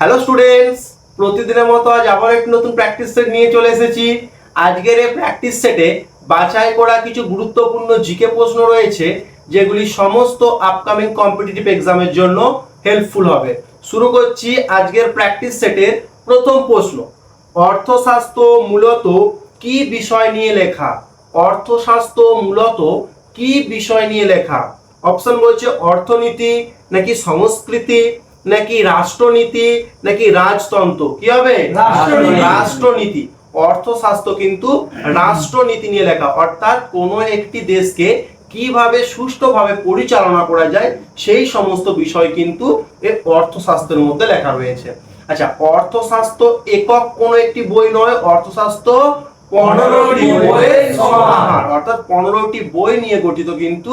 Hello students, প্রতিদিনের মতো আজ আবার একটি নতুন প্র্যাকটিস সেট নিয়ে চলে এসেছি। আজকের এই প্র্যাকটিস সেটে বাছাই করা কিছু গুরুত্বপূর্ণ জিকে প্রশ্ন রয়েছে, যেগুলি সমস্ত আপকামিং কম্পিটিটিভ এক্সামের জন্য হেল্পফুল হবে। শুরু করছি আজকের প্র্যাকটিস সেটের প্রথম প্রশ্ন। অর্থশাস্ত্র মূলত কি বিষয় নিয়ে লেখা? অর্থশাস্ত্র মূলত কি বিষয় নিয়ে লেখা? অপশন বলছে অর্থনীতি, নাকি সংস্কৃতি, নাকি রাষ্ট্রনীতি, নাকি রাজতন্ত্র। কি হবে? রাষ্ট্রনীতি। অর্থশাস্ত্র কিন্তু রাষ্ট্রনীতি নিয়ে লেখা, অর্থাৎ কোনো একটি দেশকে কিভাবে সুষ্ঠুভাবে পরিচালনা করা যায় সেই সমস্ত বিষয় কিন্তু এই অর্থশাস্ত্রের মধ্যে লেখা রয়েছে। আচ্ছা, অর্থশাস্ত্র একক কোনো একটি বই নয়, অর্থশাস্ত্র 15টি বইয়ের সমাহার, অর্থাৎ 15টি বই নিয়ে গঠিত কিন্তু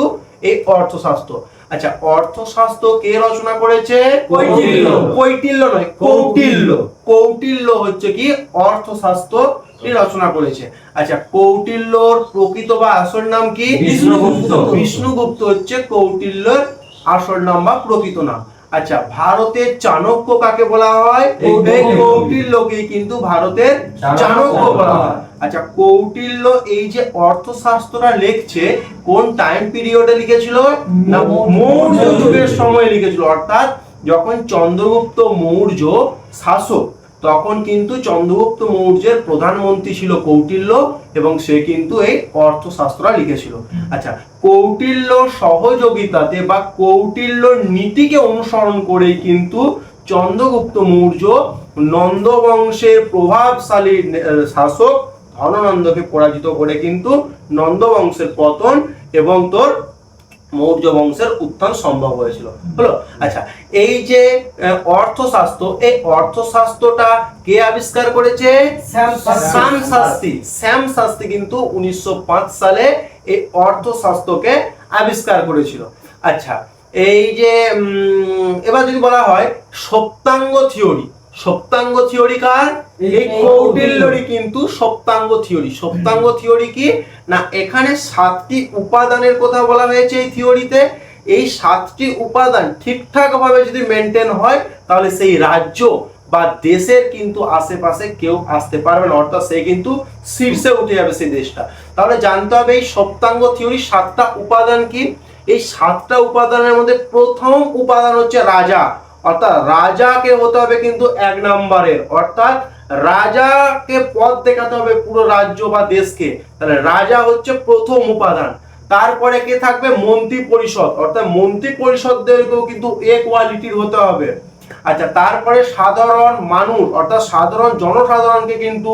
এই অর্থশাস্ত্র। আচ্ছা, অর্থশাস্ত্র কে রচনা করেছে? কৈটিল্য। কৈটিল্য নয়, কৌটিল্য। কৌটিল্য হচ্ছে কি অর্থশাস্ত্র রচনা করেছে। আচ্ছা, কৌটিল্যর প্রকৃত বা আসল নাম কি? বিষ্ণুগুপ্ত। বিষ্ণুগুপ্ত হচ্ছে কৌটিল্যর আসল নাম বা প্রকৃত নাম। আচ্ছা, ভারতের চাণক্য কাকে বলা হয়? এই কৌটিল্যকেই কিন্তু ভারতের চাণক্য বলা হয়। আচ্ছা, কৌটিল্য এই যে অর্থশাস্ত্রটা লিখছে কোন টাইম পিরিয়ডে লিখেছিল? না, মৌর্য যুগের সময় লিখেছিল। অর্থাৎ যখন চন্দ্রগুপ্ত মৌর্য শাসক, তখন কিন্তু চন্দ্রগুপ্ত মৌর্যের প্রধানমন্ত্রী ছিল কৌটিল্য, এবং সে কিন্তু এই অর্থশাস্ত্রটা লিখেছিল। আচ্ছা, কৌটিল্য সহযোগিতাতে বা কৌটিল্য নীতিকে অনুসরণ করেই কিন্তু চন্দ্রগুপ্ত মৌর্য নন্দ বংশের প্রভাবশালী শাসক ধননন্দকে পরাজিত করে কিন্তু নন্দ বংশের পতন এবং তোর মৌর্য বংশের উত্থান সম্ভব হয়েছিল। হলো? আচ্ছা, এই যে অর্থশাস্ত্র, এই অর্থশাস্ত্রটা কে আবিষ্কার করেছে? শ্যাম শাস্ত্রী। শ্যাম শাস্ত্রী কিন্তু 1905 সালে এই অর্থশাস্ত্রকে আবিষ্কার করেছিল। আচ্ছা, এই যে এবার যদি বলা হয় সপ্তাঙ্গ থিওরি, সপ্তাঙ্গ থিওরি কার? এই কৌটিল্যরই কিন্তু সপ্তাঙ্গ থিওরি। সপ্তাঙ্গ থিওরি কি না, এখানে 7টি উপাদানের কথা বলা হয়েছে এই থিওরিতে। এই 7টি উপাদান ঠিকঠাক ভাবে যদি মেনটেন হয়, তাহলে সেই রাজ্য বা দেশের কিন্তু আশেপাশে কেউ আসতে পারবে না, অর্থাৎ সে কিন্তু শীর্ষে উঠে যাবে সেই দেশটা। তাহলে জানতে হবে এই সপ্তাঙ্গ থিওরি 7টা উপাদান কি। এই 7টা উপাদানের মধ্যে প্রথম উপাদান হচ্ছে রাজা, অর্থাৎ রাজাকে হতে হবে কিন্তু 1 নম্বরের, অর্থাৎ রাজাকে পথ দেখাতে হবে পুরো রাজ্য বা দেশকে। তাহলে রাজা হচ্ছে প্রথম উপাদান। তারপরে কে থাকবে? মন্ত্রী পরিষদ, অর্থাৎ মন্ত্রী পরিষদদেরকেও কিন্তু এ কোয়ালিটির হতে হবে। আচ্ছা, তারপরে সাধারণ মানুষ, অর্থাৎ সাধারণ জনসাধারণকে কিন্তু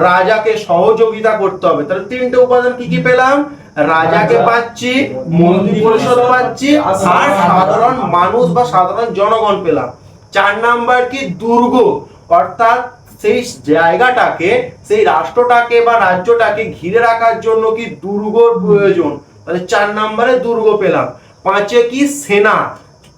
রাজাকে সহযোগিতা করতে হবে। তাহলে 3টে উপাদান কি কি পেলাম? রাজাকে পাচ্ছি, মন্ত্রী পরিষদ পাচ্ছি, আর সাধারণ মানুষ বা সাধারণ জনগণ পেলাম। 4 নাম্বার কি? দুর্গ, অর্থাৎ সেই জায়গাটাকে, সেই রাষ্ট্রটাকে বা রাজ্যটাকে ঘিরে রাখার জন্য কি দুর্গর প্রয়োজন। তাহলে 4 নম্বরে দুর্গ পেলাম। 5 কি? সেনা,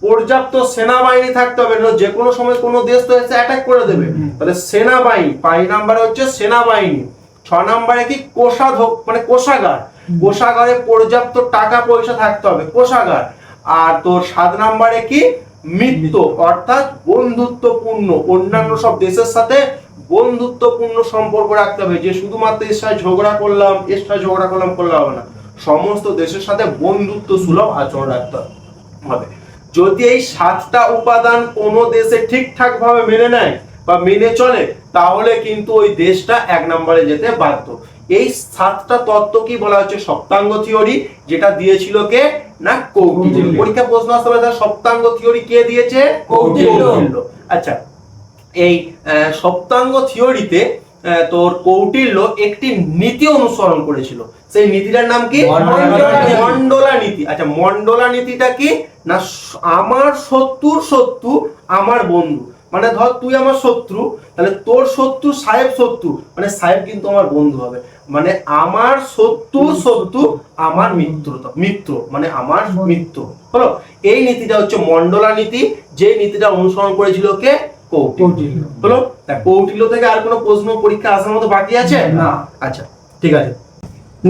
পর্যাপ্ত সেনাবাহিনী থাকতে হবে, যে কোনো সময় কোনো দেশ তো এসে অ্যাটাক করে দেবে, তাহলে সেনাবাহিনী। 5 নম্বরে হচ্ছে সেনাবাহিনী। 6 নম্বরে কি? কোষাধ্যক্ষ, মানে কোষাগার। কোষাগারে পর্যাপ্ত টাকা পয়সা থাকতে হবে, কোষাগার। আর তোর 7 নম্বরে কি? মিত্র, অর্থাৎ বন্ধুত্বপূর্ণ, অন্যান্য সব দেশের সাথে বন্ধুত্বপূর্ণ সম্পর্ক রাখতে হবে। যে শুধুমাত্র এর সাথে ঝগড়া করলাম, এর সাথে ঝগড়া করলাম করলে হবে না, সমস্ত দেশের সাথে বন্ধুত্ব সুলভ আচরণ রাখতে হবে। যদি এই 7টা উপাদান কোনো দেশে ঠিকঠাক ভাবে মেনে নেয় বা মেনে চলে, তাহলে কিন্তু ওই দেশটা 1 নম্বরে যেতে বাধ্য। এই 7টা তত্ত্ব কি বলা হচ্ছে? সপ্তাঙ্গ থিওরি, যেটা দিয়েছিল কে? না, কৌটিল্য। পরীক্ষা প্রশ্ন আসতে পারে তার সপ্তাঙ্গ থিওরি কে দিয়েছে? কৌটিল্য। আচ্ছা, এই সপ্তাঙ্গ থিওরিতে তোর কৌটিল্য একটি নীতি অনুসরণ করেছিল। সেই নীতিটার নাম কি? মন্ডলা নীতি। আচ্ছা, মন্ডলা নীতিটা কি না, আমার শত্রুর শত্রু আমার বন্ধু। মানে ধর তুই আমার শত্রু, তাহলে তোর শত্রু সাহেব শত্রু, মানে সাহেব কিন্তু আমার বন্ধু হবে। মানে আমার শত্রুর শত্রু আমার মিত্র, মানে আমার মিত্র। হলো? এই নীতিটা হচ্ছে মন্ডলা নীতি, যে নীতিটা অনুসরণ করেছিল কে? কৌটিল্য। হলো? কৌটিল্য থেকে আর কোনো প্রশ্ন পরীক্ষা আসার মতো বাকি আছে? না। আচ্ছা, ঠিক আছে।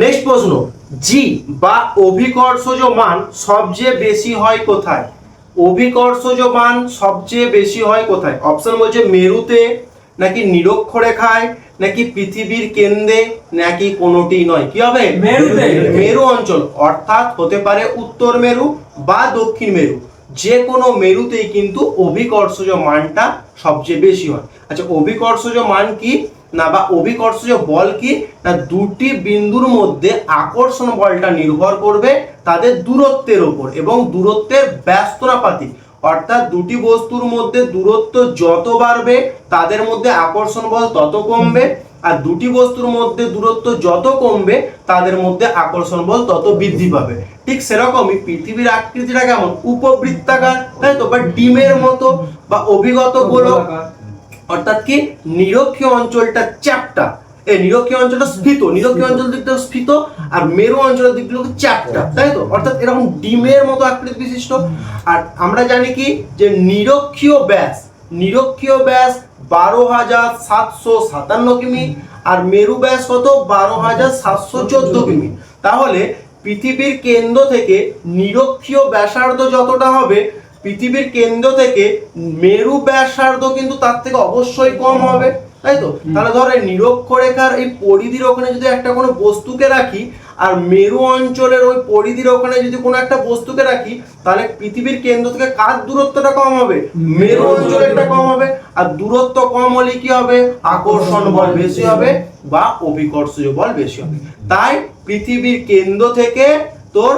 নেক্সট প্রশ্ন, জি বা অভিকর্ষজ মান সবচেয়ে বেশি হয় কোথায়? অভিকর্ষজ মান সবচেয়ে বেশি হয় কোথায়? অপশন বলছে মেরুতে, নাকি নিরক্ষরেখায়, নাকি পৃথিবীর কেন্দ্রে, নাকি কোনোটি নয়। কি হবে? মেরুতে। মেরু অঞ্চল, অর্থাৎ হতে পারে উত্তর মেরু বা দক্ষিণ মেরু, যে কোনো মেরুতেই কিন্তু অভিকর্ষজ মানটা সবচেয়ে বেশি হয়। আচ্ছা, অভিকর্ষজ মান কি না, বা অভিকর্ষজ বল কি না, দুটি বিন্দুর মধ্যে আকর্ষণ বলটা নির্ভর করবে তাদের দূরত্বের উপর এবং দূরত্বের ব্যস্তনাপাতিক, অর্থাৎ দুটি বস্তুর মধ্যে দূরত্ব যত বাড়বে তাদের মধ্যে আকর্ষণ বল তত কমবে, আর দুটি বস্তুর মধ্যে দূরত্ব যত কমবে তাদের মধ্যে আকর্ষণ বল তত বৃদ্ধি পাবে। ঠিক সেরকমই পৃথিবীর আকৃতিটা কেমন? উপবৃত্তাকার, তাই তো, বা ডিমের মতো, বা অভিগত গোলক, অর্থাৎ কি নিরক্ষীয় অঞ্চলটা চ্যাপ্টা, এই নিরক্ষীয় অঞ্চলটা স্ফীত, নিরক্ষীয় অঞ্চল দিকটা স্ফীত আর মেরু অঞ্চলের দিকগুলো চ্যাপ্টা, তাই তো, অর্থাৎ এরকম ডিমের মতো আকৃতি বিশিষ্ট। আর আমরা জানি কি যে নিরক্ষীয় ব্যাস 12,757 কিমি, আর মেরু ব্যাস কত? 12,714 কিমি। তাহলে পৃথিবীর কেন্দ্র থেকে নিরক্ষীয় ব্যাসার্ধ যতটা হবে, পৃথিবীর কেন্দ্র থেকে মেরু ব্যাসার্ধ কিন্তু তার থেকে অবশ্যই কম হবে, তাই তো। তাহলে ধরো নিরক্ষরেখার এই পরিধির ওখানে যদি একটা কোনো বস্তুকে রাখি, আর মেরু অঞ্চলের ওই পরিধির ওখানে যদি কোনো একটা বস্তুকে রাখি, তাহলে পৃথিবীর কেন্দ্র থেকে কার দূরত্বটা কম হবে? মেরু অঞ্চলেরটা কম হবে। আর দূরত্ব কম হলে কি হবে? আকর্ষণ বল বেশি হবে বা অভিকর্ষজ বল বেশি হবে। তাই পৃথিবীর কেন্দ্র থেকে তোর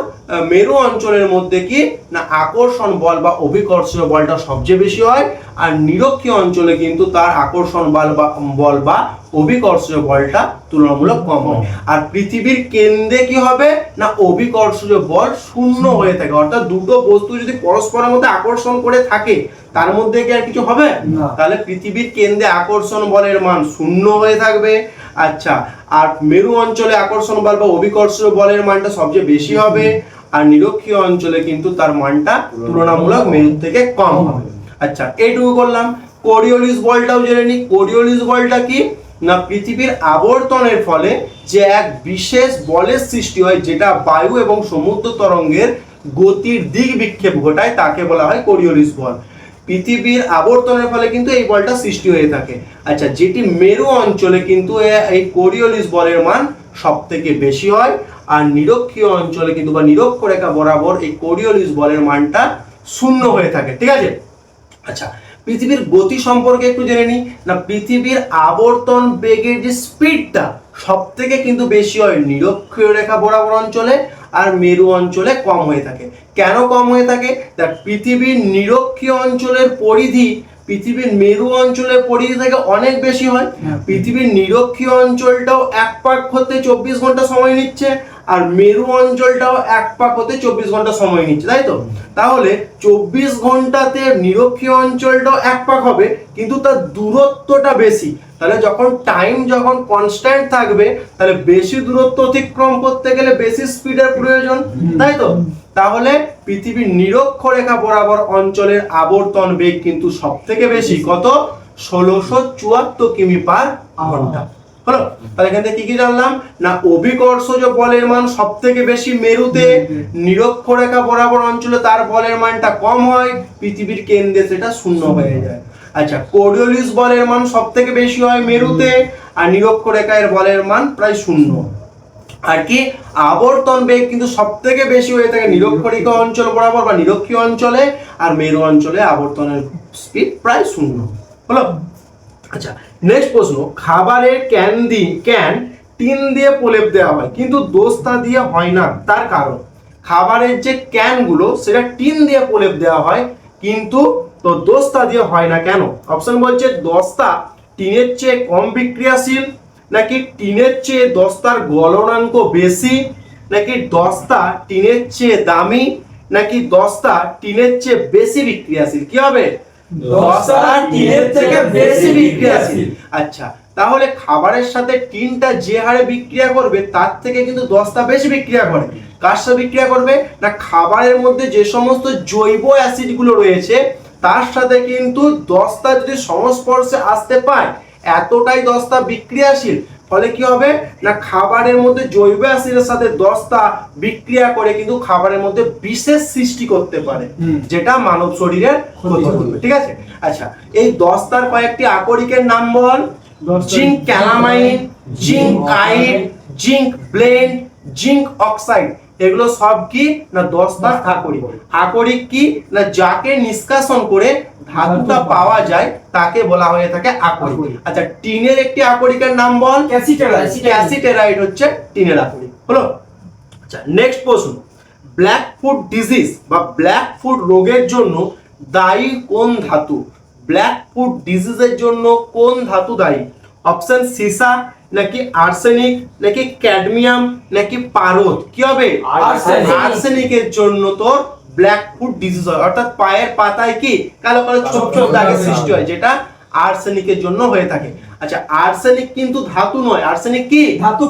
মেরু অঞ্চলের মধ্যে কি না আকর্ষণ বল বা অভিকর্ষজ বলটা সবচেয়ে বেশি হয়, আর নিরক্ষীয় অঞ্চলে কিন্তু তার আকর্ষণ বল বা অভিকর্ষজ বলটা তুলনামূলক কম হয়। আর পৃথিবীর কেন্দ্রে কি হবে না অভিকর্ষজ বল শূন্য হয়ে থাকে, অর্থাৎ দুটো বস্তু যদি পরস্পরের মধ্যে আকর্ষণ করে থাকে তার মধ্যে কি আর কিছু হবে না। তাহলে পৃথিবীর কেন্দ্রে আকর্ষণ বলের মান শূন্য হয়ে থাকবে। আচ্ছা, আর মেরু অঞ্চলে আকর্ষণ বল বা অভিকর্ষজ বলের মানটা সবচেয়ে বেশি হবে, আর নিরক্ষীয় অঞ্চলে কিন্তু তার মানটা তুলনামূলক মেরুর থেকে কম হবে। আচ্ছা, এইটুকু করলাম। কোরিওলিস বলটাও জেনে নিই। কোরিওলিস বলটা কি না পৃথিবীর আবর্তনের ফলে যে এক বিশেষ বলের সৃষ্টি হয়, যেটা বায়ু এবং সমুদ্র তরঙ্গের গতির দিক বিক্ষেপ ঘটায়, তাকে বলা হয় কোরিওলিস বল। পৃথিবীর আবর্তনের ফলে কিন্তু এই বলটা সৃষ্টি হয়ে থাকে। আচ্ছা, যেটি মেরু অঞ্চলে কিন্তু এই কোরিওলিস বলের মান সব থেকে বেশি হয়, আর নিরক্ষীয় অঞ্চলে কিন্তু বা নিরক্ষরেখা বরাবর এই কোরিওলিস বলের মানটা শূন্য হয়ে থাকে। ঠিক আছে। আচ্ছা, পৃথিবীর গতি সম্পর্কে একটু জেনে নিই না। পৃথিবীর আবর্তন বেগের যে স্পিডটা সব থেকে কিন্তু বেশি হয় নিরক্ষীয় রেখা বরাবর অঞ্চলে, আর মেরু অঞ্চলে কম হয়ে থাকে। কেন কম হয়ে থাকে? দেখ, পৃথিবীর নিরক্ষীয় অঞ্চলের পরিধি পৃথিবীর মেরু অঞ্চলের পরিধি থেকে অনেক বেশি হয়। পৃথিবীর নিরক্ষীয় অঞ্চলটাও এক পাক হতে 24 ঘন্টা সময় নিচ্ছে, আর মেরু অঞ্চলটাও এক পাক হতে 24 ঘন্টা সময় নিচ্ছে, তাই তো। তাহলে 24 ঘন্টাতে নিরক্ষীয় অঞ্চলটাও এক পাক হবে, কিন্তু তার দূরত্বটা বেশি। তাহলে যখন কনস্ট্যান্ট থাকবে, তাহলে বেশি দূরত্ব অতিক্রম করতে গেলে বেশি স্পিডের প্রয়োজন, তাই তো। তাহলে পৃথিবীর নিরক্ষরেখা বরাবর অঞ্চলের আবর্তন বেগ কিন্তু সব থেকে বেশি, কত? 1674 কিমি পার ঘন্টা। হলো। তাহলে এখান থেকে কি জানলাম না অভিকর্ষজ বলের মান সব থেকে বেশি মেরুতে, নিরক্ষরেখা বরাবর অঞ্চলে তার বলের মানটা কম হয়, পৃথিবীর কেন্দ্রে সেটা শূন্য হয়ে যায়। আচ্ছা, কোরিওলিস বলের মান সব থেকে বেশি হয় মেরুতে, আর নিরক্ষরেখার বলের মান প্রায় শূন্য। আর কি আবর্তন বেগ কিন্তু সব থেকে বেশি হয়ে থাকে নিরক্ষরেখা অঞ্চল বরাবর বা নিরক্ষীয় অঞ্চলে, আর মেরু অঞ্চলে আবর্তনের স্পিড প্রায় শূন্য। হলো। আচ্ছা, নেক্সট প্রশ্ন। খাবারের ক্যান টিন দিয়ে প্রলেপ দেওয়া হয় কিন্তু দস্তা দিয়ে হয় না, তার কারণ? খাবারের যে ক্যানগুলো সেটা টিন দিয়ে প্রলেপ দেওয়া হয়, কিন্তু তো দস্তা দিয়ে হয় না, কেন? অপশন বলছে দস্তা টিনের চেয়ে কম বিক্রিয়াশীল, নাকি টিনের চেয়ে দস্তার গলনাঙ্ক বেশি, নাকি দস্তা টিনের চেয়ে দামি, নাকি দস্তা টিনের চেয়ে বেশি বিক্রিয়াশীল। কি হবে? দস্তা টিনের থেকে বেশি বিক্রিয়াশীল। আচ্ছা, তাহলে খাবারের সাথে টিনটা যে হারে বিক্রিয়া করবে তার থেকে কিন্তু দস্তা বেশি বিক্রিয়া করে। কার সাথে বিক্রিয়া করবে না খাবারের মধ্যে যে সমস্ত জৈব অ্যাসিডগুলো রয়েছে তার সাথে কিন্তু দস্তা যদি সংস্পর্শে আসতে পায়, এতটাই দস্তা বিক্রিয়াশীল, ফলে কি হবে না খাবারের মধ্যে জৈব অ্যাসিডের সাথে দস্তা বিক্রিয়া করে কিন্তু খাবারের মধ্যে বিশেষ সৃষ্টি করতে পারে, যেটা মানব শরীরের ক্ষতি করবে। ঠিক আছে, আচ্ছা এই দস্তার কয়েকটি আকরিকের নাম বল। Zinc calamine, zincite, zinc blende, zinc oxide, এগুলো সব কি না দস্তার আকরিক। আকরিক কি না যাকে নিষ্কাশন করে ধাতুটা পাওয়া যায় তাকে বলা হয়ে থাকে আকরিক। আচ্ছা টিনের একটি আকরিকের নাম বল। ক্যাসিটেরাইট। ক্যাসিটেরাইট হচ্ছে টিনের আকরিক। হলো। আচ্ছা নেক্সট প্রশ্ন, ব্ল্যাক ফুট ডিজিজ বা ব্ল্যাক ফুট রোগের জন্য দায়ী কোন ধাতু? ব্ল্যাক ফুট ডিজিজের জন্য কোন ধাতু দায়ী? অপশন সীসা, নাকি আর্সেনিক, নাকি ক্যাডমিয়াম, নাকি পারদ? কি হবে? আর্সেনিকের জন্য তোর ব্ল্যাক ফুট ডিজিজ হয়, অর্থাৎ পায়ের পাতায় কি কালো কালো ছোপ ছোপ দাগের সৃষ্টি হয়, যেটা আর্সেনিকের জন্য হয়ে থাকে। আচ্ছা আর্সেনিক কিন্তু ধাতু নয়, আর্সেনিক কি ধাতু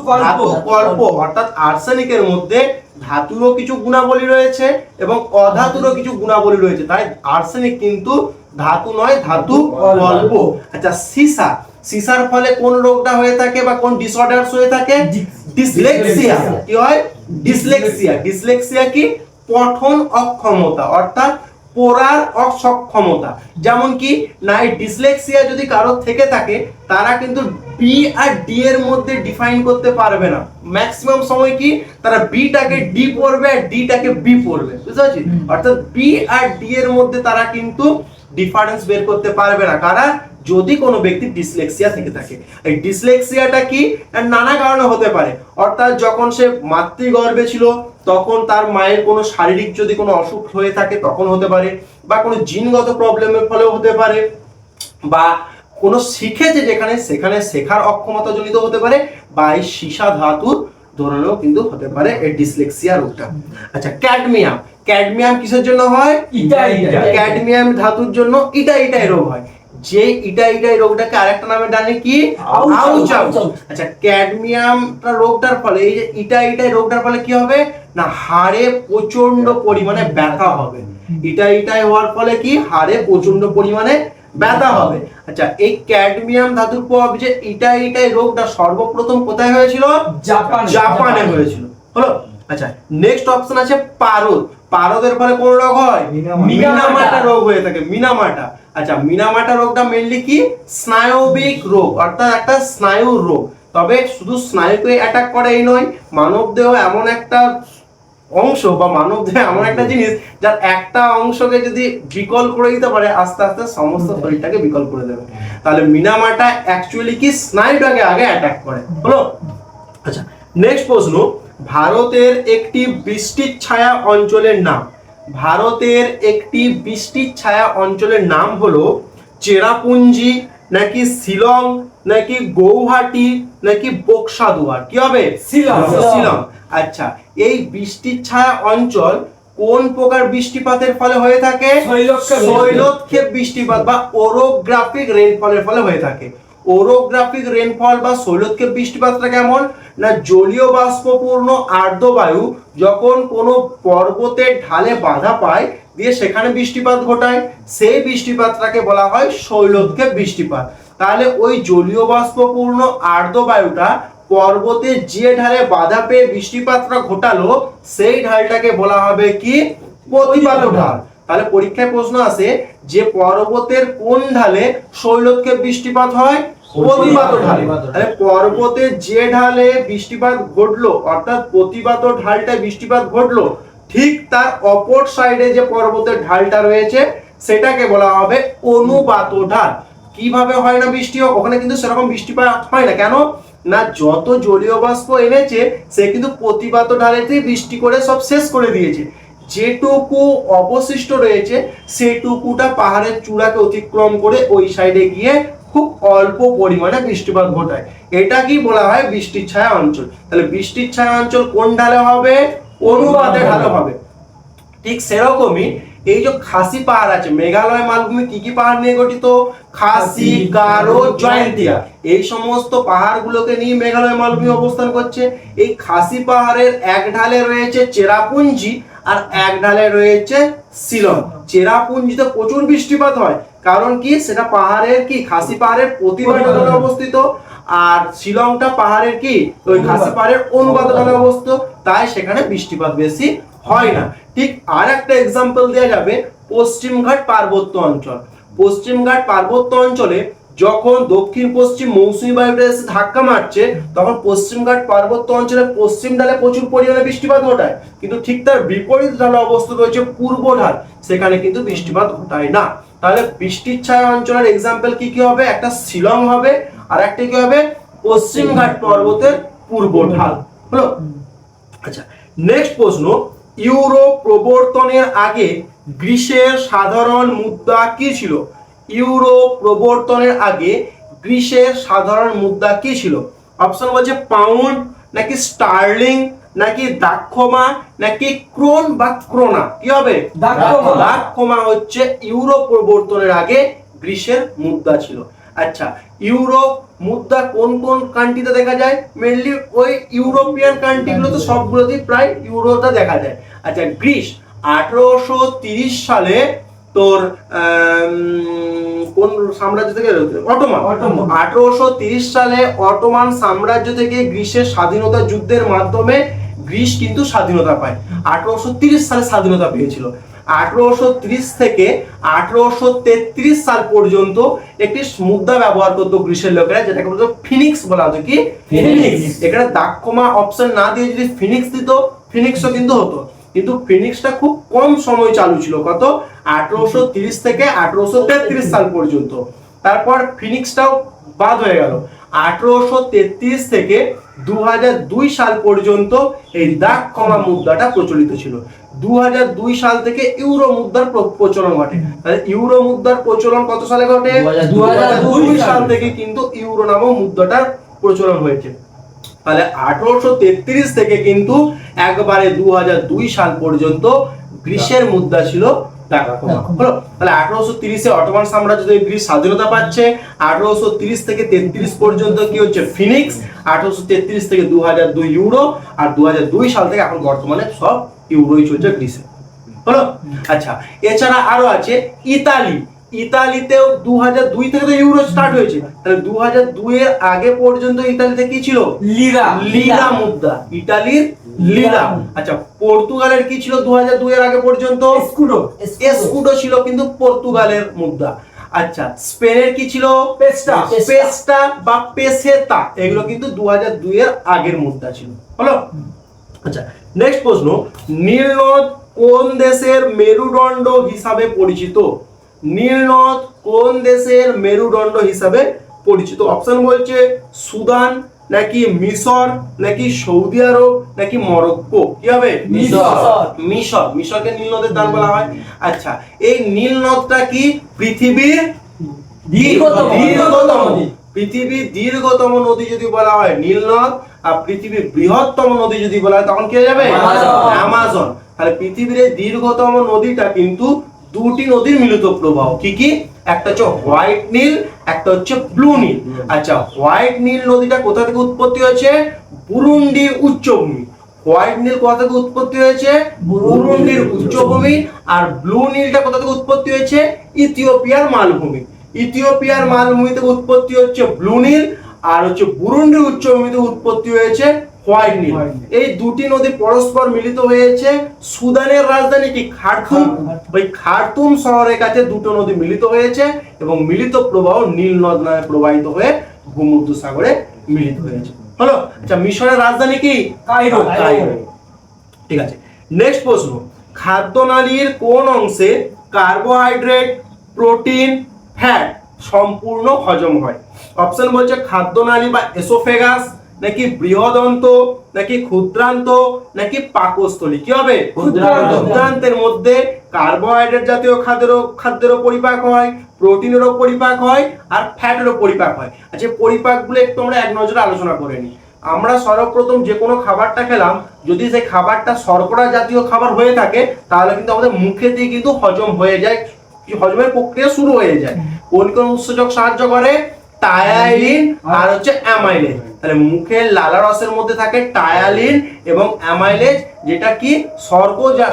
কল্প, অর্থাৎ আর্সেনিকের মধ্যে ধাতুরও কিছু গুণাবলী রয়েছে এবং অধাতুরও কিছু গুণাবলী রয়েছে, তাই আর্সেনিক কিন্তু ধাতু নয়, ধাতু কল্প। আচ্ছা সীসা, সীসার ফলে কোন রোগটা হয়ে থাকে বা কোন ডিসঅর্ডারস হয়ে থাকে? ডিসলেক্সিয়া। কি হয়? ডিসলেক্সিয়া। ডিসলেক্সিয়া কি পঠন অক্ষমতা, অর্থাৎ পড়ার অসক্ষমতা। যেমন কি না এই ডিসলেক্সিয়া যদি কারোর থেকে থাকে তারা কিন্তু বি আর ডি এর মধ্যে ডিফাইন করতে পারবে না। ম্যাক্সিমাম সময় কি তারা বিটাকে ডি পড়বে আর ডিটাকে বি পড়বে, বুঝতে পারছিস? অর্থাৎ বি আর ডি এর মধ্যে তারা কিন্তু ডিফারেন্স বের করতে পারবে না, কারা যদি কোনো ব্যক্তি ডিসলেক্সিয়া থেকে থাকে। এই ডিসলেক্সিয়াটা কি নানা কারণে হতে পারে, অর্থাৎ যখন সে মাতৃগর্ভে ছিল তখন তার মায়ের কোনো শারীরিক যদি কোনো অসুখ হয়ে থাকে তখন হতে পারে, বা কোনো জিনগত প্রবলেমের ফলেও হতে পারে, বা কোনো শিখেছে যেখানে সেখানে শেখার অক্ষমতা জনিত হতে পারে, বা এই সীসা ধাতুর ধরনেও কিন্তু হতে পারে এই ডিসলেক্সিয়া রোগটা। আচ্ছা ক্যাডমিয়াম, ক্যাডমিয়াম কিসের জন্য হয়? ক্যাডমিয়াম ধাতুর জন্য ইটাই রোগ হয়, যে ইটাই রোগটাকে আরেকটা নামে জানে কি? আউচ। আচ্ছা ক্যাডমিয়ামটা রোগটার ফলে এই যে ইটাই রোগটার ফলে কি হবে না হাড়ে প্রচন্ড পরিমাণে ব্যথা হবে। ইটাই হওয়ার ফলে কি হাড়ে প্রচন্ড পরিমাণে ব্যথা হবে। আচ্ছা এই ক্যাডমিয়াম ধাতুর প্রভাব যে ইটাই রোগটা সর্বপ্রথম কোথায় হয়েছিল? জাপানে হয়েছিল। হলো। আচ্ছা নেক্সট অপশন আছে পারদ। পারদের ফলে কোন রোগ হয়? মিনামাটা রোগ হয়ে থাকে, মিনামাটা। আচ্ছা মিনামাটা রোগটা মেইনলি কি স্নায়বিক রোগ, অর্থাৎ একটা স্নায়ুর রোগ। তবে শুধু স্নায়ুকে অ্যাটাক করে এই নয়, মানব দেহ এমন একটা অংশ বা মানব দেহ এমন একটা জিনিস যার একটা অংশকে যদি বিকল করে দিতে পারে আস্তে আস্তে সমস্ত শরীরটাকে বিকল করে দেবে। তাহলে মিনামাটা অ্যাকচুয়ালি কি স্নায়ুটাকে আগে অ্যাটাক করে। হলো। আচ্ছা নেক্সট প্রশ্ন, ভারতের একটি বৃষ্টির ছায়া অঞ্চলের নাম। ভারতের একটি বৃষ্টির ছায়া অঞ্চলের নাম হলো চেরাপুঞ্জি, নাকি শিলং, নাকি গৌহাটি, নাকি বক্সাদুয়ার? কি হবে? শিলং। আচ্ছা এই বৃষ্টির ছায়া অঞ্চল কোন প্রকার বৃষ্টিপাতের ফলে হয়ে থাকে? শৈলক্ষেপ বৃষ্টিপাত বা ওরোগ্রাফিক রেইনফলের ফলে হয়ে থাকে। ওরোগ্রাফিক রেইনফল বা শৈলক্ষেপ বৃষ্টিপাতটা কেমন না জলীয় বাষ্পপূর্ণ আর্দ্র বায়ু যখন কোনো পর্বতের ঢালে বাধা পায় দিয়ে সেখানে বৃষ্টিপাত ঘটায়, সেই বৃষ্টিপাতটাকে বলা হয় শৈলক্ষেপ বৃষ্টিপাত। তাহলে ওই জলীয় বাষ্পপূর্ণ আর্দ্র বায়ুটা পর্বতের যে ঢালে বাধা পেয়ে বৃষ্টিপাতটা ঘটালো সেই ঢালটাকে বলা হবে কি? প্রতিপাত ঢাল। তাহলে পরীক্ষায় প্রশ্ন আসে যে পর্বতের কোন ঢালে শৈলক্ষেপ বৃষ্টিপাত হয়? প্রতিপাত ঢালে। তাহলে পর্বতের যে ঢালে বৃষ্টিপাত ঘটলো অর্থাৎ প্রতিপাত ঢালটায় বৃষ্টিপাত ঘটলো, ঠিক তার অপর সাইডে যে পর্বতের ঢালটা রয়েছে সেটাকে বলা হবে অনুপাত ঢাল। কিভাবে হয় না বৃষ্টি? ওখানে কিন্তু সেরকম বৃষ্টিপাত হয় না, কেন না যত জলীয় বাষ্প এনেছে সে কিন্তু প্রতিপাত ঢালেতেই বৃষ্টি করে সব শেষ করে দিয়েছে। যেটুকু অবশিষ্ট রয়েছে সেটুকুটা পাহাড়ের চূড়াকে অতিক্রম করে ওই সাইডে গিয়ে খুব অল্প পরিমাণে বৃষ্টিপাত ঘটায়। এটা কি বলা হয়? বৃষ্টির ছায়া অঞ্চল। তাহলে বৃষ্টির ছায়া অঞ্চল কোন ঢালে হবে? অনুপাতে ঢালে হবে। ঠিক সেরকমই এই যে খাসি পাহাড় আছে, মেঘালয় মালভূমি কি কি পাহাড় নিয়ে গঠিত? খাসি, গারো, জয়ন্তিয়া, এই সমস্ত পাহাড়গুলোকে নিয়ে মেঘালয় মালভূমি অবস্থান করছে। এই খাসি পাহাড়ের এক ঢালে রয়েছে চেরাপুঞ্জি আর এক ঢালে রয়েছে শিলং। চেরাপুঞ্জিতে প্রচুর বৃষ্টিপাত হয়, কারণ কি সেটা পাহাড়ের কি খাসি পাহাড়ের প্রতিবাদ অবস্থিত, আর শিলংটা পাহাড়ের কি ওই খাসি পাহাড়ের অনুপাত নামে অবস্থিত, তাই সেখানে বৃষ্টিপাত বেশি হয় না। ঠিক আর একটা এক্সাম্পল দেওয়া যাবে পশ্চিমঘাট পার্বত্য অঞ্চল। পশ্চিমঘাট পার্বত্য অঞ্চলে যখন দক্ষিণ পশ্চিম মৌসুমী বায়ুটা এসে ধাক্কা মারছে তখন পশ্চিমঘাট পার্বত্য অঞ্চলে পশ্চিম ঢালে প্রচুর পরিমাণে বৃষ্টিপাত ঘটায়, কিন্তু ঠিক তার বিপরীত ঢালে অবস্থিত রয়েছে পূর্ব ঢাল, সেখানে কিন্তু বৃষ্টিপাত ঘটায় না। তাহলে বৃষ্টির ছায়া অঞ্চলের এক্সাম্পল কি কি হবে? একটা শিলং হবে, আর একটা কি হবে? পশ্চিমঘাট পর্বতের পূর্ব ঢাল। হলো? আচ্ছা, নেক্সট প্রশ্ন, ইউরো প্রবর্তনের আগে গ্রিসের সাধারণ মুদ্রা কি ছিল? ইউরো প্রবর্তনের আগে গ্রিসের সাধারণ মুদ্রা কি ছিল? অপশন বলছে পাউন্ড, নাকি স্টার্লিং, নাকি দাক্ষমা, নাকি ক্রোন বা ক্রোনা। কি হবে? দাক্ষমা হচ্ছে ইউরো প্রবর্তনের আগে গ্রিসের মুদ্রা ছিল। আচ্ছা, ইউরো মুদ্রা কোন কোন কান্ট্রিতে দেখা যায়? মেইনলি ওই ইউরোপিয়ান কান্ট্রিগুলো তো সবগুলোতেই প্রায় ইউরোটা দেখা যায়। আচ্ছা, গ্রিস 1830 সালে তোর কোন সাম্রাজ্য থেকে? অটোমান। 1830 সালে অটোমান সাম্রাজ্য থেকে গ্রিসের স্বাধীনতা যুদ্ধের মাধ্যমে গ্রিস কিন্তু স্বাধীনতা পায়। 1830 সালে স্বাধীনতা পেয়েছিল। 1830 থেকে 1833 সাল পর্যন্ত একটি মুদ্রা ব্যবহার করতো গ্রিসের লোকেরা, যেটাকে বলতো ফিনিক্স বলা হতো। কি? ফিনিক্স। এখানে দাক্ষমা অপশন না দিয়ে যদি ফিনিক্স দিত, ফিনিক্সও কিন্তু হতো, কিন্তু ফিনিক্সটা খুব কম সময় চালু ছিল। কত? 1830 থেকে 1833 সাল পর্যন্ত। তারপর ফিনিক্সটাও বাদ হয়ে গেল। 1833 থেকে 2002 সাল পর্যন্ত এই দাক্ষমা মুদ্রাটা প্রচলিত ছিল। 2002 সাল থেকে ইউরো মুদ্রার প্রচলন ঘটে। তাহলে ইউরো মুদ্রার প্রচলন কত সালে ঘটে? 2002 সাল থেকে কিন্তু ইউরো নামক মুদ্রাটার প্রচলন হয়েছে। তাহলে 1833 থেকে কিন্তু একবারে 2002 সাল পর্যন্ত গ্রিসের মুদ্রা ছিল দাক্ষমা। হলো? তাহলে 1830 এ অটোমান সাম্রাজ্য থেকে গ্রিস স্বাধীনতা পাচ্ছে। 1830 থেকে 33 পর্যন্ত কি হচ্ছে? ফিনিক্স। 1833 থেকে 2002 ইউরো, আর 2002 সাল থেকে এখন বর্তমানে সব ইউরোই চলছে গ্রিসে। হলো? আচ্ছা, এছাড়া আরো আছে ইতালি। ইতালিতেও 2002 থেকে তো ইউরো স্টার্ট হয়েছে। তাহলে 2002 এর আগে পর্যন্ত ইতালিতে কি ছিল? লিরা। লিরা মুদ্রা, ইতালির লিরা। আচ্ছা, পর্তুগালের কি ছিল 2002 এর আগে পর্যন্ত? স্কুডো। স্কুডো ছিল কিন্তু পর্তুগালের মুদ্রা। আচ্ছা, স্পেনের কি ছিল? পেস্টা। পেস্টা বা পেসেতা, এগুলো কিন্তু 2002 এর আগের মুদ্রা ছিল। হলো? আচ্ছা, নেক্সট প্রশ্ন, নীলনদ কোন দেশের মেরুদণ্ড হিসাবে পরিচিত? নীলনদ কোন দেশের মেরুদণ্ড হিসাবে পরিচিত? অপশন বলছে সুদান, নাকি মিশর, নাকি সৌদি আরব, নাকি মরক্কো। কি হবে? মিশর। মিশরকে নীলনদের দ্বার বলা হয়। আচ্ছা, এই নীলনদটা কি পৃথিবীর দীর্ঘতম নদী? পৃথিবীর দীর্ঘতম নদী যদি বলা হয় নীলনদ, আর পৃথিবীর বৃহত্তম নদী যদি বলা হয় তখন কি হয়ে যাবে? অ্যামাজন। তাহলে পৃথিবীর দীর্ঘতম নদীটা কিন্তু দুটি নদীর মিলিত প্রবাহ। কি কি? একটা হচ্ছে হোয়াইট নীল, একটা হচ্ছে ব্লু নীল। আচ্ছা, হোয়াইট নীল নদীটা কোথা থেকে উৎপত্তি হয়েছে? বুরুন্ডির উচ্চভূমি। হোয়াইট নীল কোথা থেকে উৎপত্তি হয়েছে? বুরুন্ডির উচ্চভূমি। আর ব্লু নীলটা কোথা থেকে উৎপত্তি হয়েছে? ইথিওপিয়ার মালভূমি। ইথিওপিয়ার মালভূমি থেকে উৎপত্তি হচ্ছে ব্লু নীল, আর হচ্ছে বুরুন্ডির উচ্চভূমি থেকে উৎপত্তি হয়েছে হোয়াইট নীল। এই দুটি নদী পরস্পর মিলিত হয়েছে সুদানের রাজধানী কি? খার্তুম। ওই খার্তুম শহরের কাছে দুটো নদী মিলিত হয়েছে এবং মিলিত প্রবাহ নীল নদ নামে প্রবাহিত হয়ে ভূমধ্য সাগরে মিলিত হয়েছে। হলো? আচ্ছা, মিশরের রাজধানী কি? কায়রো। ঠিক আছে, নেক্সট প্রশ্ন, খাদ্যনালীর কোন অংশে কার্বোহাইড্রেট, প্রোটিন, ফ্যাট সম্পূর্ণ হজম হয়? অপশন বলছে খাদ্যনালী বা এসোফেগাস, নাকি বৃহদন্ত, নাকি ক্ষুদ্রান্ত, নাকি পাকস্থলী। কি হবে? ক্ষুদ্রান্তের মধ্যে কার্বোহাইড্রেট জাতীয় খাদ্যেরও পরিপাক হয়, প্রোটিনেরও পরিপাক হয়, আর ফ্যাটেরও পরিপাক হয়। আচ্ছা, পরিপাকগুলো একটু আমরা এক নজরে আলোচনা করে নিই। আমরা সর্বপ্রথম যে কোনো খাবারটা খেলাম, যদি সেই খাবারটা শর্করা জাতীয় খাবার হয়ে থাকে তাহলে কিন্তু আমাদের মুখে দিয়ে কিন্তু হজম হয়ে যায়, হজমের প্রক্রিয়া শুরু হয়ে যায়। কোন কোন উৎসেচক সাহায্য করে? টায়ালিন আর হচ্ছে অ্যামাইলেজ। তাহলে মুখের লালা রসের মধ্যে থাকে টায়ালিন এবং অ্যামাইলেজ, যেটা কি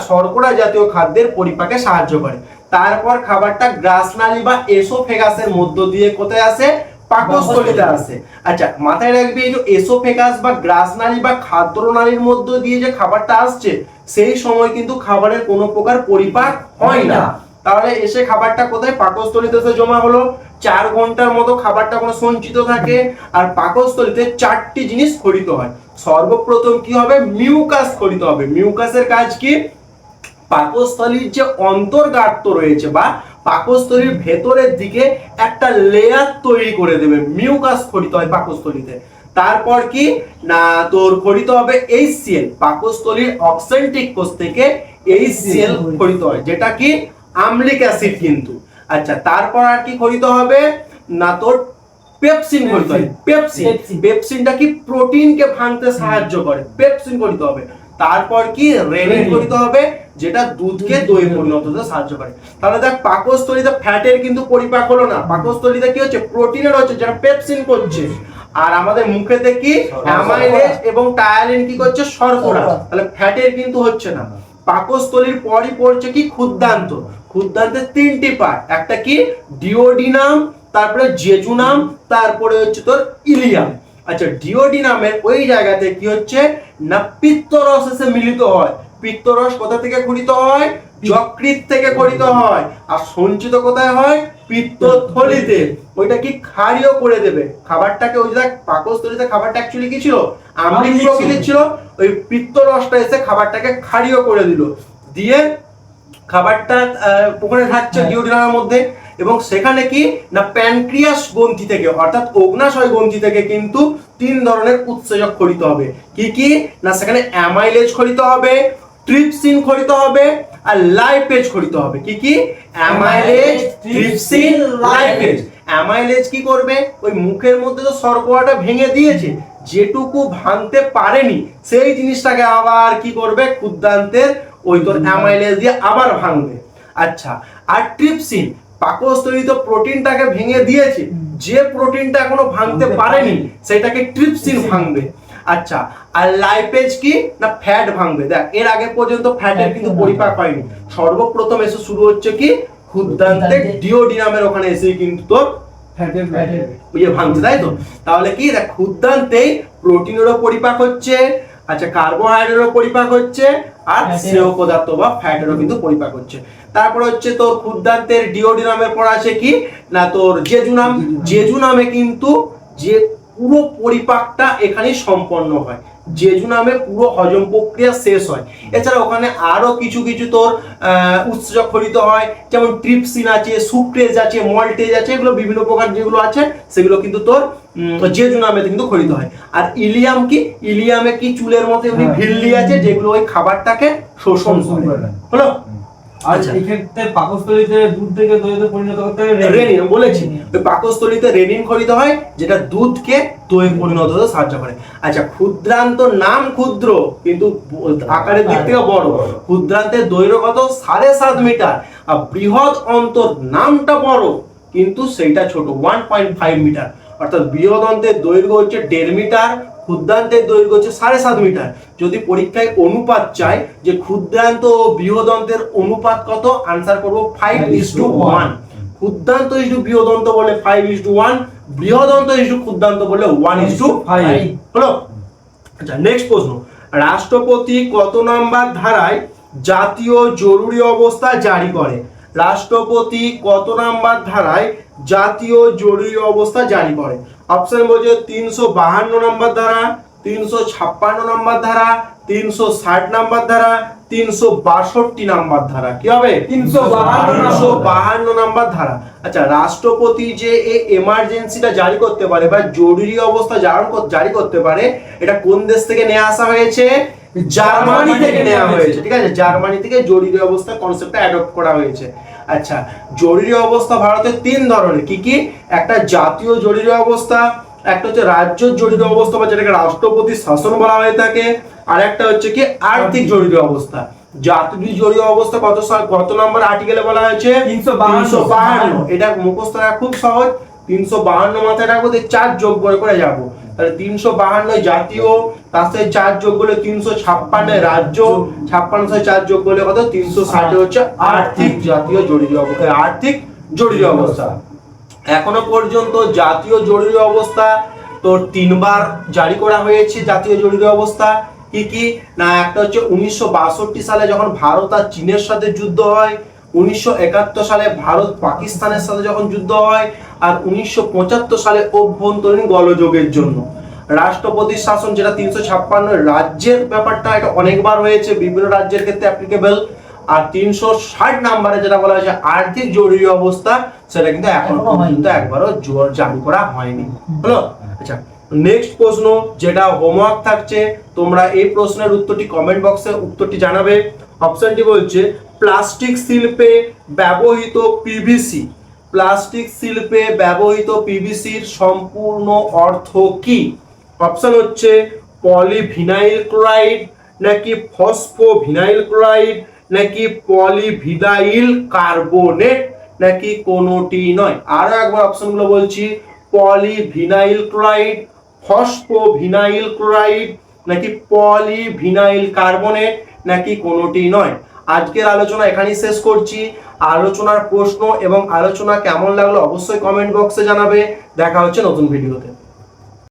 শর্করা জাতীয় খাদ্যের পরিপাকে সাহায্য করে। তারপর খাবারটা গ্রাসনালী বা এসোফেগাসের মধ্য দিয়ে কোথায় আসে? পাকস্থলীতে আসে। আচ্ছা মাথায় রাখবি এই যে এসোফেগাস বা গ্রাসনালী বা খাদ্যনালীর মধ্য দিয়ে যে খাবারটা আসছে সেই সময় কিন্তু খাবারের কোনো প্রকার পরিপাক হয় না। তাহলে এসে খাবারটা কোথায় পাকস্থলীতে এসে জমা হলো, 4 ঘন্টার মতো খাবারটা কোনো সঞ্চিত থাকে। আর পাকস্থলীতে 4টি জিনিস খরিত হয়। সর্বপ্রথম কি হবে, মিউকাস খরিত হবে। মিউকাসের কাজ কি, পাকস্থলীর যে অন্তর্গাত্র রয়েছে বা পাকস্থলীর ভেতরের দিকে একটা লেয়ার তৈরি করে দেবে, মিউকাস খরিত হয় পাকস্থলীতে। তারপর কি না তোর খরিত হবে HCl, পাকস্থলীর অক্সেন্টিক কোষ থেকে HCl খরিত হয়, যেটা কি আম্লিক অ্যাসিড কিন্তু। আচ্ছা তারপর আর কি খরিত হবে না তোর পেপসিন খরিত হয়। পেপসিনটা কি প্রোটিনকে ভাঙতে সাহায্য করে, পেপসিন খরিত হবে। তারপর কি রেনিন খরিত হবে, যেটা দুধকে দই পরিণত হতে সাহায্য করে। তাহলে দেখ পাকস্থলীতে ফ্যাটের কিন্তু পরিপাক হলো না, পাকস্থলীতে কি হচ্ছে প্রোটিনের হচ্ছে, যেটা পেপসিন করছে। আর আমাদের মুখেতে কি অ্যামাইলেজ এবং টায়ালিন কি করছে, শর্করা। তাহলে ফ্যাটের কিন্তু হচ্ছে না। পাকস্থলীর পরই পড়ছে কি ক্ষুদ্রান্ত। ক্ষুদ্রান্তের 3টি পার্ট, একটা কি ডিওডিনাম, তারপরে জেজুনাম, তারপরে হচ্ছে তোর ইলিয়াম। আচ্ছা ডিওডিনামের ওই জায়গাতে কি হচ্ছে না পিত্তরস এসে মিলিত হয়। পিত্তরস কোথা থেকে খরিত হয়, যকৃৎ থেকে খরিত হয়। আর সঞ্চিত কোথায় হয়, পিত্তথলিতে। ওইটা কি ক্ষারীয় করে দেবে খাবারটাকে। ওই যে পাকস্থলীতে খাবারটা অ্যাকচুয়ালি কি ছিল, আম্লিক প্রকৃতির ছিল, ওই পিত্তরসটা এসে খাবারটাকে ক্ষারীয় করে দিল, দিয়ে খাবারটা ওখানে থাকছে ডিওডিনামের মধ্যে। এবং সেখানে কি না প্যানক্রিয়াস গ্রন্থি থেকে অর্থাৎ অগ্নাশয় গ্রন্থি থেকে কিন্তু 3 ধরনের উৎসেচক খরিত হবে। কি কি না সেখানে অ্যামাইলেজ খরিত হবে, ট্রিপসিন খরিত হবে, আর লাইপেজ খরিত হবে। কি কি, অ্যামাইলেজ, ট্রিপসিন, লাইপেজ। অ্যামাইলেজ কি করবে, ওই মুখের মধ্যে তো শর্করাটা ভেঙে দিয়েছে, যেটুকু ভাঙতে পারেনি সেই জিনিসটাকে আবার কি করবে, ক্ষুদ্রান্তের ওই তোর অ্যামাইলেজ দিয়ে আবার ভাঙবে। আচ্ছা আর ট্রিপসিন, পাকস্থলীতে প্রোটিনটাকে ভেঙে দিয়েছে, যে প্রোটিনটা এখনো ভাঙতে পারেনি সেটাকে ট্রিপসিন ভাঙবে। আচ্ছা আর লাইপেজ কি না ফ্যাট ভাঙবে। দেখ এর আগে পর্যন্ত ফ্যাটের কিন্তু পরিপাক হয়নি, সর্বপ্রথম এসে শুরু হচ্ছে কি ক্ষুদ্রান্তের ডিওডিনামের ওখানে এসে কিন্তু তোর ফ্যাটের ভাঙছে, তাই তো। তাহলে কি দেখ ক্ষুদ্রান্তেই প্রোটিনেরও পরিপাক হচ্ছে, আচ্ছা কার্বোহাইড্রেটেরও পরিপাক হচ্ছে, আর স্নেহ পদার্থ বা ফ্যাটেরও কিন্তু পরিপাক হচ্ছে। তারপর হচ্ছে তোর ক্ষুদ্রান্তের ডিওডিনামের পর আছে কি না তোর জেজুনাম। জেজুনামে কিন্তু যে পুরো পরিপাকটা এখানেই সম্পন্ন হয়, জেজুনামে পুরো হজম প্রক্রিয়া শেষ হয়। এছাড়া ওখানে আরো কিছু কিছু তোর উৎসেচক খরিত হয়, যেমন ট্রিপসিন আছে, সুক্রেজ আছে, মল্টেজ আছে, এগুলো বিভিন্ন প্রকার যেগুলো আছে সেগুলো কিন্তু তোর জেজুনামে কিন্তু খরিত হয়। আর ইলিয়াম কি, ইলিয়ামে কি চুলের মতো এমনি ভিল্লি আছে যেগুলো ওই খাবারটাকে শোষণ করে। হলো। আচ্ছা এই ক্ষেত্রে পাকস্থলীতে দুধ থেকে দইতে পরিণত করতে হয় রেনিন, বলেছি ওই পাকস্থলীতে রেনিন খরিত হয় যেটা দুধকে দই পরিণত হতে সাহায্য করে। আচ্ছা ক্ষুদ্রান্ত নাম ক্ষুদ্র কিন্তু আকারের দিক থেকে বড়। ক্ষুদ্রান্তের দৈর্ঘ্য কত 7.5 মিটার, আর বৃহৎ অন্তর নামটা বড় কিন্তু সেইটা ছোট 1.5 মিটার। অর্থাৎ বৃহৎ অন্তের দৈর্ঘ্য হচ্ছে 1.5 মিটার, ক্ষুদ্রান্তের দৈর্ঘ্য হচ্ছে 7.5 মিটার। যদি পরীক্ষায় অনুপাত চায় যে ক্ষুদ্রান্ত ও বৃহদন্তের অনুপাত কত, আনসার করব 5:1। ক্ষুদ্রান্ত ইস টু বৃহদন্ত বলে 5:1, বৃহদন্ত ইস টু ক্ষুদ্রান্ত বলে 1:5। হলো। আচ্ছা নেক্সট প্রশ্ন, রাষ্ট্রপতি কত নম্বর ধারায় জাতীয় জরুরি অবস্থা জারি করে? রাষ্ট্রপতি কত নম্বর ধারায় জাতীয় জরুরি অবস্থা জারি করে? অপশন বলছে 352 নম্বর ধারা, 356 নম্বর ধারা, 360 নম্বর ধারা, 362 নম্বর ধারা। কি হবে? 352 নম্বর ধারা। আচ্ছা রাষ্ট্রপতি যে এই এমার্জেন্সিটা জারি করতে পারে বা জরুরি অবস্থা জারি করতে পারে, এটা কোন দেশ থেকে নিয়ে আসা হয়েছে? জার্মানি থেকে নেওয়া হয়েছে। ঠিক আছে, জার্মানি থেকে জরুরি অবস্থা কনসেপ্টটা অ্যাডপ্ট করা হয়েছে। আচ্ছা জরুরি অবস্থা ভারতে 3 ধরনের। কি কি? একটা জাতীয় জরুরি অবস্থা, একটা হচ্ছে রাজ্য জরুরি অবস্থা বা যেটাকে রাষ্ট্রপতির শাসন বলা হয়ে থাকে, আর একটা হচ্ছে কি আর্থিক জরুরি অবস্থা। জাতীয় জরুরি অবস্থা কত নম্বর আর্টিকেলে বলা হয়েছে? 352। এটা মুখস্থ রাখা খুব সহজ, 352 মাথায় রাখবো, 4 যোগ করে যাবো। তাহলে 352 জাতীয়, তার সাথে 4 যোগ করলে 356 রাজ্য, 56 সাথে 4 যোগ করলে কত? 360 হচ্ছে আর্থিক জাতীয় জরুরি অবস্থা, আর্থিক জরুরি অবস্থা। এখনো পর্যন্ত জাতীয় জরুরি অবস্থা তো 3বার জারি করা হয়েছে জাতীয় জরুরি অবস্থা। কি কি না, একটা হচ্ছে 1962 সালে যখন ভারত আর চীনের সাথে যুদ্ধ হয়, 1971 সালে ভারত পাকিস্তানের সাথে যখন যুদ্ধ হয়, আর 1975 সালে অভ্যন্তরীণ গোলযোগের জন্য। রাষ্ট্রপতির শাসন যেটা 356 রাজ্যের ব্যাপারটা, এটা অনেকবার হয়েছে, বিভিন্ন রাজ্যের ক্ষেত্রে অ্যাপ্লিকেবল। আর 360 নম্বরে যেটা বলা হয়েছে আর্থিক জরুরি অবস্থা, সেটা কিন্তু এখনো পর্যন্ত একবারও জারি করা হয়নি। হলো? আচ্ছা, নেক্সট প্রশ্ন যেটা হোমওয়ার্ক থাকছে, তোমরা এই প্রশ্নের উত্তরটি কমেন্ট বক্সে উত্তরটি জানাবে। অপশনটি বলছে প্লাস্টিক শিল্পে ব্যবহৃত পিভিসি, প্লাস্টিক শিল্পে ব্যবহৃত পিভিসির সম্পূর্ণ অর্থ কি? অপশন হচ্ছে পলিভিনাইল ক্লোরাইড, নাকি ফসফোভিনাইল ক্লোরাইড, নাকি পলিভিনাইল কার্বনেট, নাকি কোনোটি নয়। আরো একবার অপশনগুলো বলছি, পলিভিনাইল ক্লোরাইড, ফসফোভিনাইল ক্লোরাইড, নাকি পলিভিনাইল কার্বনেট, নাকি কোনোটি নয়। আজকের আলোচনা এখানেই শেষ করছি। আলোচনার প্রশ্ন এবং আলোচনা কেমন লাগলো অবশ্যই কমেন্ট বক্সে জানাবে। দেখা হচ্ছে নতুন ভিডিওতে।